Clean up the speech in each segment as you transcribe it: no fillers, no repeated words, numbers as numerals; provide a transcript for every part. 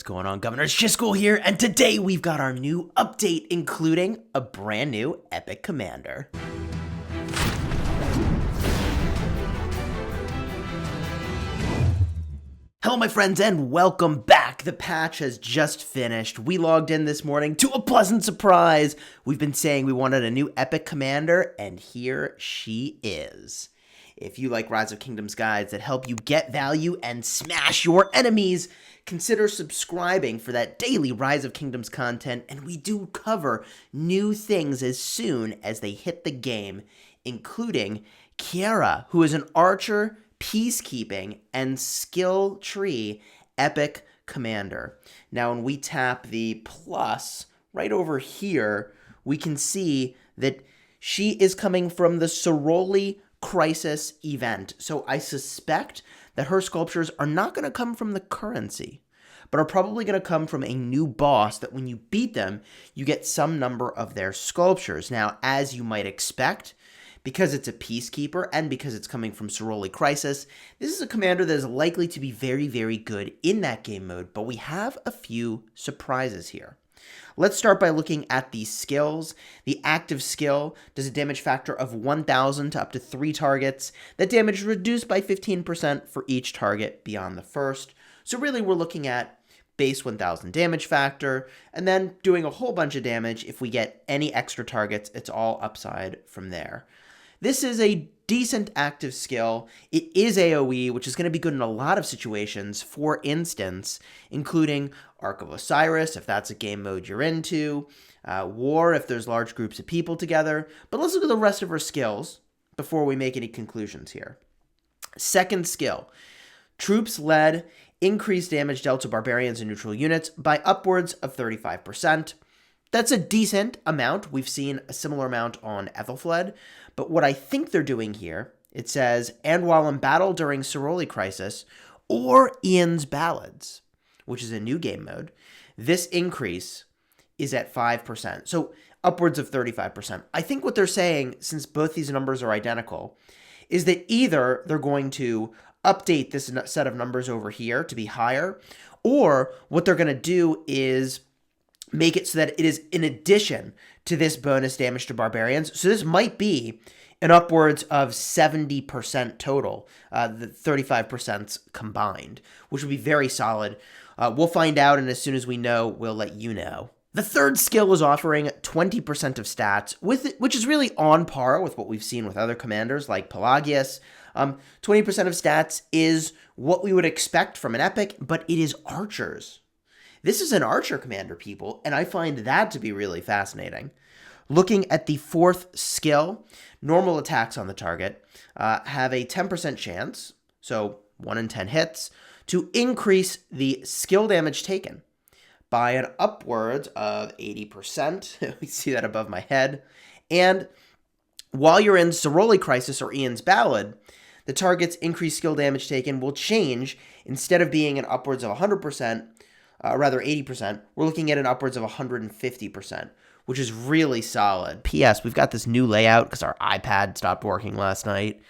what's going on? Governor Chisgule here, and today we've got our new update, including a brand new epic commander. Hello my friends and welcome back. The patch has just finished. We logged in this morning to a pleasant surprise. We've been saying we wanted a new epic commander, and here she is. If you like Rise of Kingdoms guides that help you get value and smash your enemies, consider subscribing for that daily Rise of Kingdoms content, and we do cover new things as soon as they hit the game, including Keira, who is an archer, peacekeeping, and skill tree epic commander. Now, when we tap the plus right over here, we can see that she is coming from the Chisgule Crisis event. So I suspect that her sculptures are not going to come from the currency, but are probably going to come from a new boss that when you beat them, you get some number of their sculptures. Now, as you might expect, because it's a peacekeeper and because it's coming from Chisgule Crisis, this is a commander that is likely to be very, very good in that game mode, but we have a few surprises here. Let's start by looking at the skills. The active skill does a damage factor of 1,000 to up to 3 targets. That damage is reduced by 15% for each target beyond the first. So really we're looking at base 1,000 damage factor, and then doing a whole bunch of damage. If we get any extra targets, it's all upside from there. This is a decent active skill. It is AoE, which is going to be good in a lot of situations, for instance, including Ark of Osiris, if that's a game mode you're into, War, if there's large groups of people together. But let's look at the rest of her skills before we make any conclusions here. Second skill, troops led, increased damage dealt to barbarians and neutral units by upwards of 35%. That's a decent amount. We've seen a similar amount on Ethelfled, but what I think they're doing here, it says, and while in battle during Chisgule Crisis or Ian's Ballads, which is a new game mode, this increase is at 5%, so upwards of 35%. I think what they're saying, since both these numbers are identical, is that either they're going to update this set of numbers over here to be higher, or what they're going to do is make it so that it is in addition to this bonus damage to barbarians. So this might be an upwards of 70% total, the 35% combined, which would be very solid. We'll find out, and as soon as we know, we'll let you know. The third skill is offering 20% of stats, which is really on par with what we've seen with other commanders like Pelagius. 20% of stats is what we would expect from an epic, but it is archers. This is an archer commander, people, and I find that to be really fascinating. Looking at the fourth skill, normal attacks on the target have a 10% chance, so 1 in 10 hits, to increase the skill damage taken by an upwards of 80%. We see that above my head. And while you're in Chisgule Crisis or Ian's Ballad, the target's increased skill damage taken will change. Instead of being an upwards of 100%, rather 80%, we're looking at an upwards of 150%, which is really solid. P.S. We've got this new layout because our iPad stopped working last night.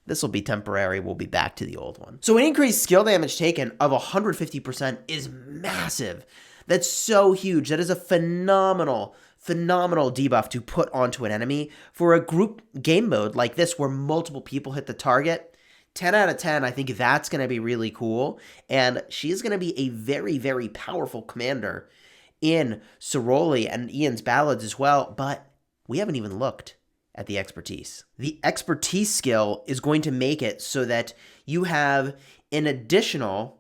This will be temporary. We'll be back to the old one. So an increased skill damage taken of 150% is massive. That's so huge. That is a phenomenal debuff to put onto an enemy for a group game mode like this where multiple people hit the target. 10 out of 10, I think that's going to be really cool, and she's going to be a very, very powerful commander in Chisgule and Ian's Ballads as well, but we haven't even looked at the expertise. The expertise skill is going to make it so that you have an additional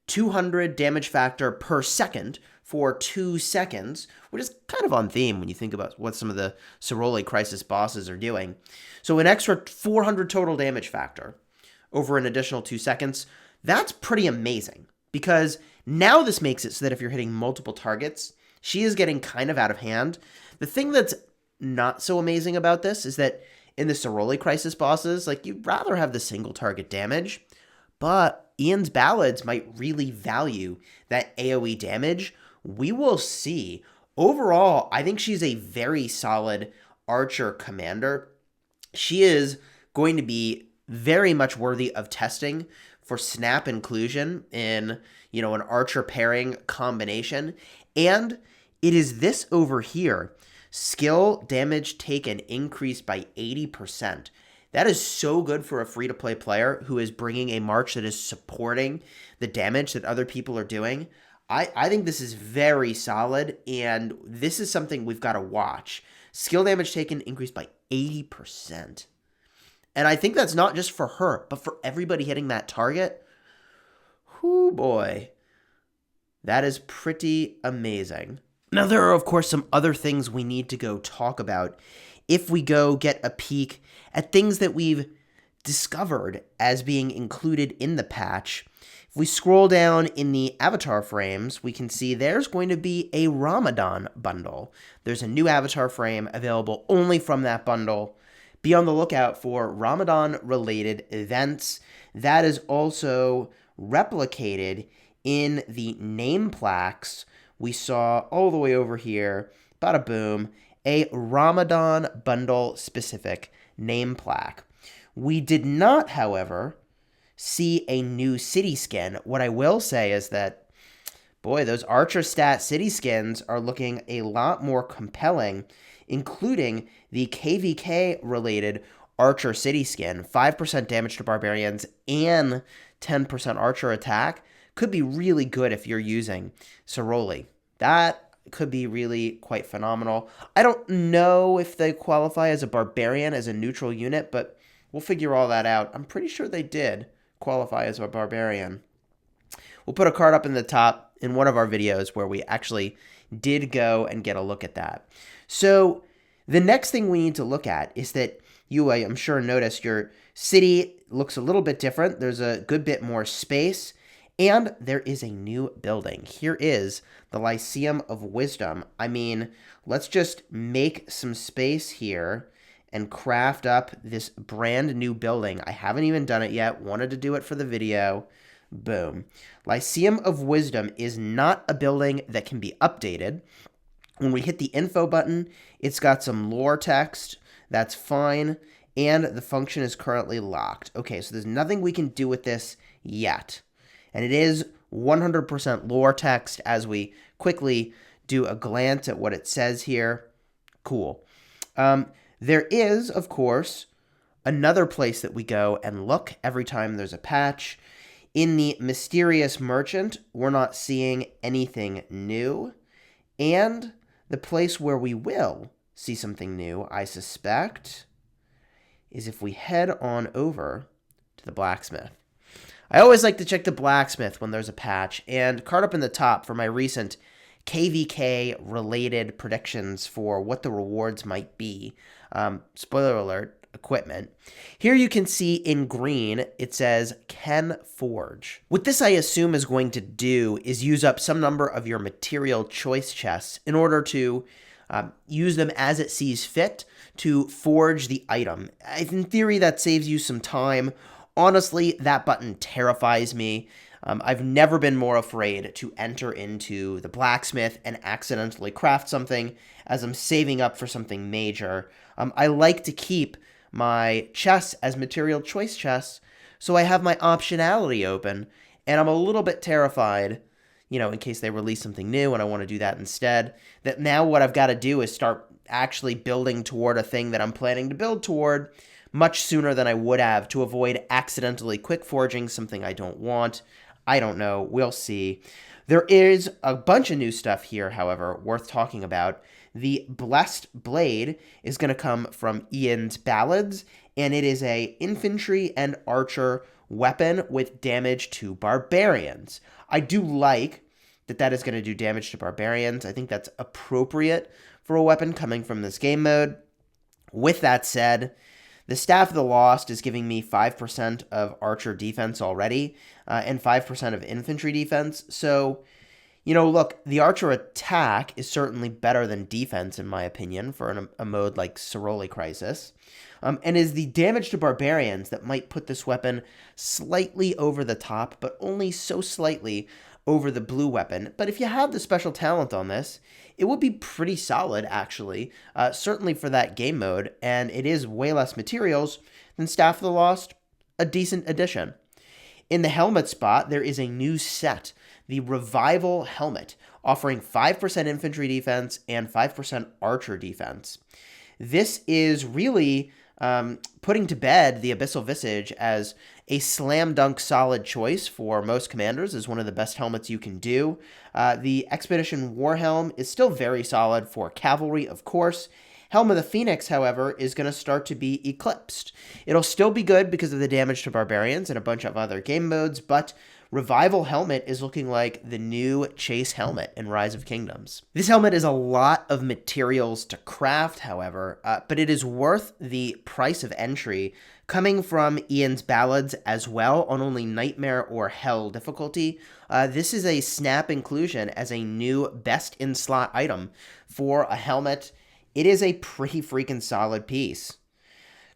200 damage factor per second for 2 seconds, which is kind of on theme when you think about what some of the Chisgule Crisis bosses are doing. So an extra 400 total damage factor over an additional 2 seconds, that's pretty amazing, because now this makes it so that if you're hitting multiple targets, she is getting kind of out of hand. The thing that's not so amazing about this is that in the Chisgule Crisis bosses, like, you'd rather have the single target damage, but Ian's Ballads might really value that AoE damage. We will see. Overall, I think she's a very solid archer commander. She is going to be very much worthy of testing for snap inclusion in, an archer pairing combination. And it is this over here. Skill damage taken increased by 80%. That is so good for a free-to-play player who is bringing a march that is supporting the damage that other people are doing. I think this is very solid, and this is something we've got to watch. Skill damage taken increased by 80%. And I think that's not just for her, but for everybody hitting that target. Whoo boy. That is pretty amazing. Now, there are, of course, some other things we need to go talk about if we go get a peek at things that we've discovered as being included in the patch. If we scroll down in the avatar frames, we can see there's going to be a Ramadan bundle. There's a new avatar frame available only from that bundle. Be on the lookout for Ramadan-related events. That is also replicated in the name plaques. We saw all the way over here, bada boom, a Ramadan bundle specific name plaque. We did not, however, see a new city skin. What I will say is that, boy, those Archer stat city skins are looking a lot more compelling, including the KVK related Archer city skin. 5% damage to barbarians and 10% Archer attack could be really good if you're using Soroli. That could be really quite phenomenal. I don't know if they qualify as a barbarian, as a neutral unit, but we'll figure all that out. I'm pretty sure they did qualify as a barbarian. We'll put a card up in the top in one of our videos where we actually did go and get a look at that. So the next thing we need to look at is that I'm sure, noticed your city looks a little bit different. There's a good bit more space. And there is a new building. Here is the Lyceum of Wisdom. I mean, let's just make some space here and craft up this brand new building. I haven't even done it yet. Wanted to do it for the video. Boom. Lyceum of Wisdom is not a building that can be updated. When we hit the info button, it's got some lore text. That's fine. And the function is currently locked. Okay, so there's nothing we can do with this yet. And it is 100% lore text as we quickly do a glance at what it says here. Cool. There is, of course, another place that we go and look every time there's a patch. In the Mysterious Merchant, we're not seeing anything new. And the place where we will see something new, I suspect, is if we head on over to the blacksmith. I always like to check the blacksmith when there's a patch, and card up in the top for my recent KVK-related predictions for what the rewards might be. Spoiler alert, equipment. Here you can see in green, it says Can Forge. What this I assume is going to do is use up some number of your material choice chests in order to use them as it sees fit to forge the item. In theory, that saves you some time. Honestly, that button terrifies me. I've never been more afraid to enter into the blacksmith and accidentally craft something as I'm saving up for something major. I like to keep my chests as material choice chests so I have my optionality open, and I'm a little bit terrified, in case they release something new and I want to do that instead, that now what I've got to do is start actually building toward a thing that I'm planning to build toward much sooner than I would have to avoid accidentally quick forging something I don't want. I don't know. We'll see. There is a bunch of new stuff here, however, worth talking about. The Blessed Blade is going to come from Ian's Ballads, and it is a infantry and archer weapon with damage to barbarians. I do like that is going to do damage to barbarians. I think that's appropriate for a weapon coming from this game mode. With that said, the Staff of the Lost is giving me 5% of archer defense already, and 5% of infantry defense. So, look, the archer attack is certainly better than defense, in my opinion, for a mode like Soroli Crisis. And is the damage to barbarians that might put this weapon slightly over the top, but only so slightly over the blue weapon. But if you have the special talent on this, it would be pretty solid, actually, certainly for that game mode, and it is way less materials than Staff of the Lost, a decent addition. In the helmet spot, there is a new set, the Revival Helmet, offering 5% infantry defense and 5% archer defense. This is really putting to bed the Abyssal Visage as a slam dunk solid choice for most commanders, is one of the best helmets you can do. The Expedition Warhelm is still very solid for cavalry, of course. Helm of the Phoenix, however, is going to start to be eclipsed. It'll still be good because of the damage to barbarians and a bunch of other game modes, but Revival Helmet is looking like the new Chase Helmet in Rise of Kingdoms. This helmet is a lot of materials to craft, however, but it is worth the price of entry, coming from Ian's Ballads as well on only Nightmare or Hell difficulty. This is a snap inclusion as a new best in slot item for a helmet. It is a pretty freaking solid piece.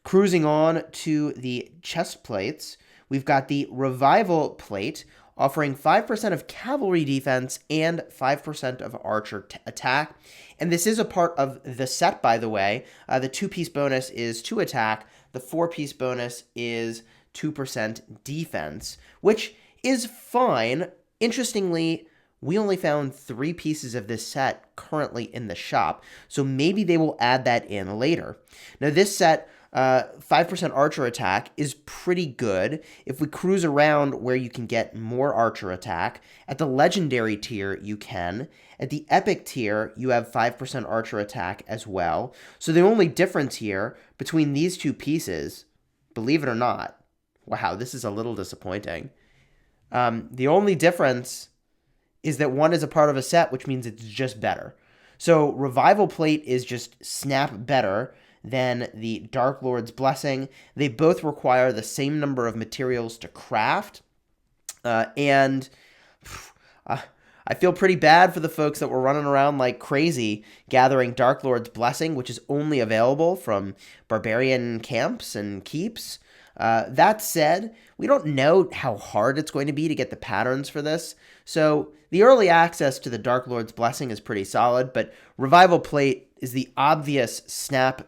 Cruising on to the chest plates, we've got the Revival Plate, offering 5% of cavalry defense and 5% of archer attack. And this is a part of the set, by the way. The 2-piece bonus is 2 attack. The 4-piece bonus is 2% defense, which is fine. Interestingly, we only found 3 pieces of this set currently in the shop, so maybe they will add that in later. Now, this set, 5% archer attack, is pretty good. If we cruise around where you can get more archer attack, at the legendary tier you can. At the epic tier, you have 5% archer attack as well. So the only difference here between these 2 pieces, believe it or not, wow, this is a little disappointing. The only difference is that one is a part of a set, which means it's just better. So Revival Plate is just snap better than the Dark Lord's Blessing. They both require the same number of materials to craft. And I feel pretty bad for the folks that were running around like crazy gathering Dark Lord's Blessing, which is only available from barbarian camps and keeps. That said, we don't know how hard it's going to be to get the patterns for this, so the early access to the Dark Lord's Blessing is pretty solid, but Revival Plate is the obvious snap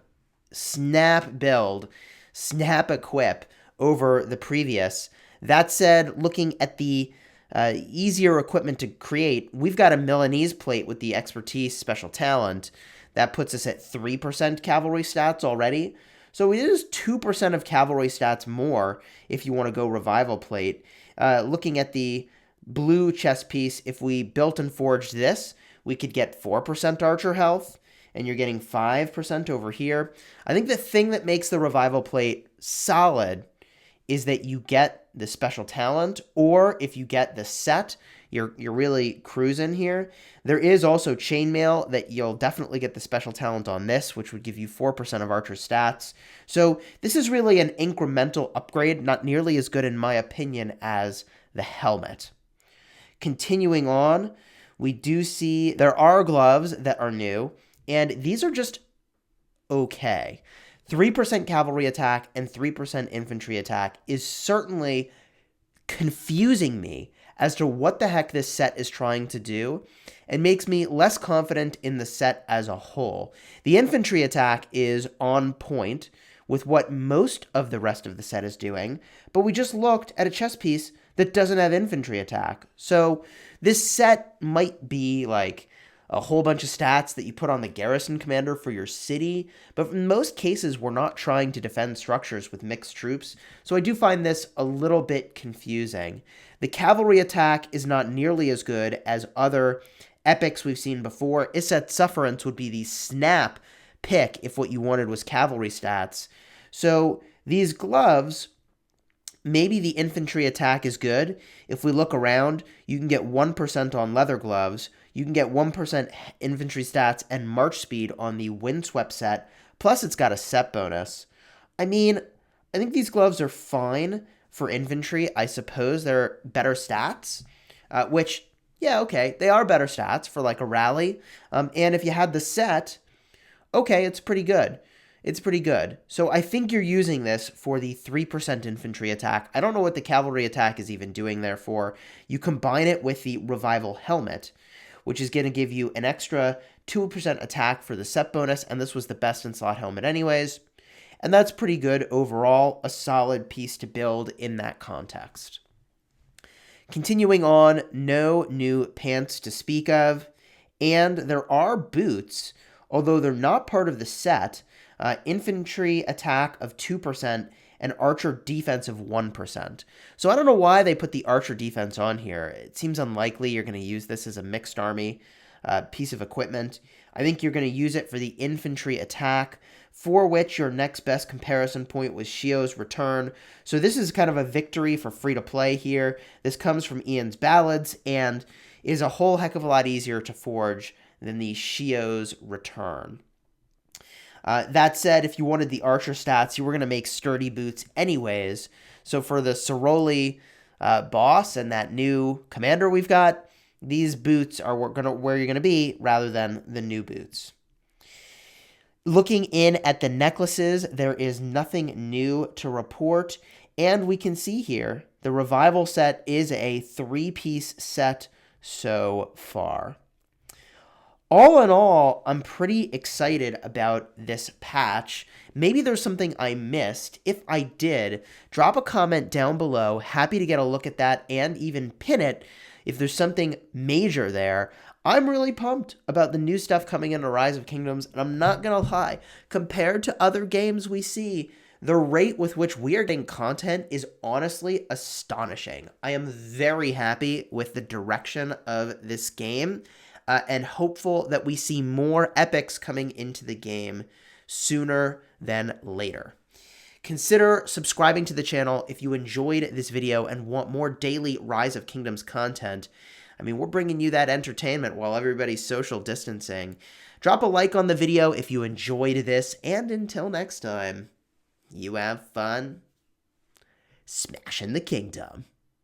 build, snap equip over the previous. That said, looking at the easier equipment to create, we've got a Milanese Plate with the Expertise Special Talent. That puts us at 3% cavalry stats already. So it is 2% of cavalry stats more if you want to go Revival Plate. Looking at the blue chest piece, if we built and forged this, we could get 4% archer health, and you're getting 5% over here. I think the thing that makes the Revival Plate solid is that you get the special talent, or if you get the set, you're really cruising here. There is also chainmail that you'll definitely get the special talent on this, which would give you 4% of archer stats. So this is really an incremental upgrade, not nearly as good in my opinion as the helmet. Continuing on, we do see there are gloves that are new, and these are just okay. 3% cavalry attack and 3% infantry attack is certainly confusing me as to what the heck this set is trying to do, and makes me less confident in the set as a whole. The infantry attack is on point with what most of the rest of the set is doing, but we just looked at a chess piece that doesn't have infantry attack. So this set might be like a whole bunch of stats that you put on the garrison commander for your city, but in most cases we're not trying to defend structures with mixed troops, so I do find this a little bit confusing. The cavalry attack is not nearly as good as other epics we've seen before. Iset Sufferance would be the snap pick if what you wanted was cavalry stats. So these gloves, maybe the infantry attack is good. If we look around, you can get 1% on leather gloves. You can get 1% infantry stats and march speed on the Windswept set, plus it's got a set bonus. I mean, I think these gloves are fine for infantry. I suppose they're better stats, which, yeah, okay, they are better stats for like a rally. And if you had the set, okay, it's pretty good. It's pretty good. So I think you're using this for the 3% infantry attack. I don't know what the cavalry attack is even doing there for. You combine it with the Revival Helmet, which is going to give you an extra 2% attack for the set bonus, and this was the best in slot helmet anyways. And that's pretty good overall, a solid piece to build in that context. Continuing on, no new pants to speak of, and there are boots, although they're not part of the set. Infantry attack of 2% and archer defense of 1%. So I don't know why they put the archer defense on here. It seems unlikely you're going to use this as a mixed army piece of equipment. I think you're going to use it for the infantry attack, for which your next best comparison point was Shio's return. So this is kind of a victory for free-to-play here. This comes from Ian's Ballads and is a whole heck of a lot easier to forge than the Shio's return. That said, if you wanted the archer stats, you were going to make sturdy boots anyways. So for the Soroli boss and that new commander we've got, these boots are where you're going to be rather than the new boots. Looking in at the necklaces, there is nothing new to report. And we can see here, the revival set is a 3-piece set so far. All in all, I'm pretty excited about this patch. Maybe there's something I missed. If I did, drop a comment down below. Happy to get a look at that and even pin it if there's something major there. I'm really pumped about the new stuff coming into Rise of Kingdoms, and I'm not going to lie. Compared to other games we see, the rate with which we are getting content is honestly astonishing. I am very happy with the direction of this game. And hopeful that we see more epics coming into the game sooner than later. Consider subscribing to the channel if you enjoyed this video and want more daily Rise of Kingdoms content. I mean, we're bringing you that entertainment while everybody's social distancing. Drop a like on the video if you enjoyed this, and until next time, you have fun smashing the kingdom.